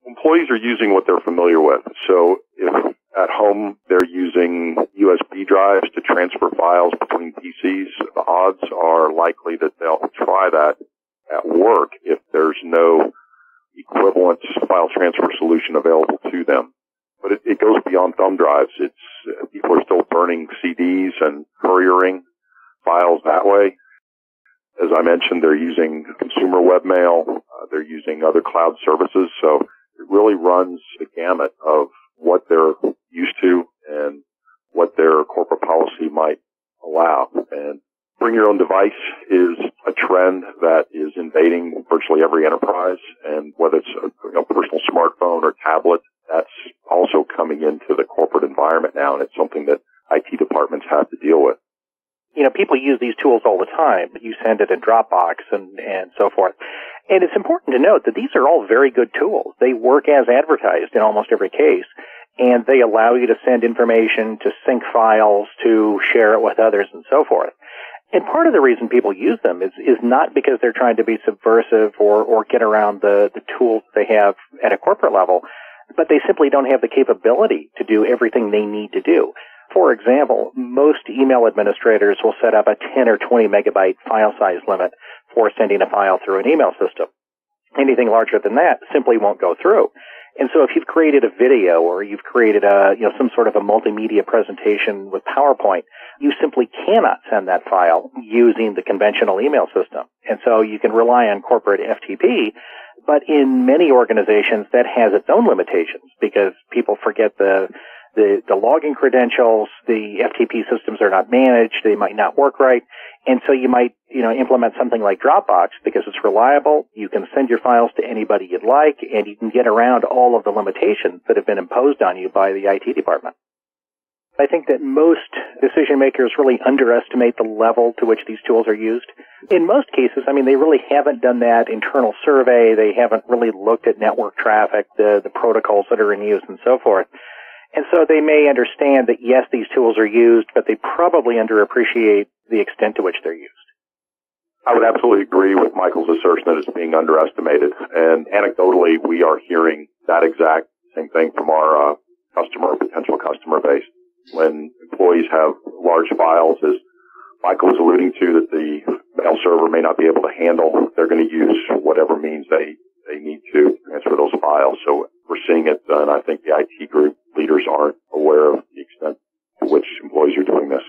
Employees are using what they're familiar with. So if at home they're using USB drives to transfer files between PCs, the odds are likely that they'll try that at work if there's no equivalent file transfer solution available to them. But it goes beyond thumb drives. People are still burning CDs and couriering files that way. As I mentioned, they're using consumer webmail. They're using other cloud services. So it really runs the gamut of what they're used to and what their corporate policy might allow. And bring your own device is a trend that is invading virtually every enterprise. And whether it's a personal smartphone or tablet, that's also coming into the corporate environment now. And it's something that IT departments have to deal with. You know, people use these tools all the time. You send it in Dropbox and so forth. And it's important to note that these are all very good tools. They work as advertised in almost every case, and they allow you to send information, to sync files, to share it with others, and so forth. And part of the reason people use them is not because they're trying to be subversive or get around the tools they have at a corporate level, but they simply don't have the capability to do everything they need to do. For example, most email administrators will set up a 10 or 20 megabyte file size limit for sending a file through an email system. Anything larger than that simply won't go through. And so if you've created a video or you've created some sort of a multimedia presentation with PowerPoint, you simply cannot send that file using the conventional email system. And so you can rely on corporate FTP, but in many organizations that has its own limitations because people forget the login credentials, the FTP systems are not managed, they might not work right, and so you might, implement something like Dropbox because it's reliable, you can send your files to anybody you'd like, and you can get around all of the limitations that have been imposed on you by the IT department. I think that most decision makers really underestimate the level to which these tools are used. In most cases, they really haven't done that internal survey, they haven't really looked at network traffic, the protocols that are in use, and so forth. And so they may understand that, yes, these tools are used, but they probably underappreciate the extent to which they're used. I would absolutely agree with Michael's assertion that it's being underestimated. And anecdotally, we are hearing that exact same thing from our potential customer base. When employees have large files, as Michael was alluding to, that the mail server may not be able to handle, they're going to use whatever means they need to transfer those files. So we're seeing it, and I think the IT group leaders aren't aware of the extent to which employees are doing this.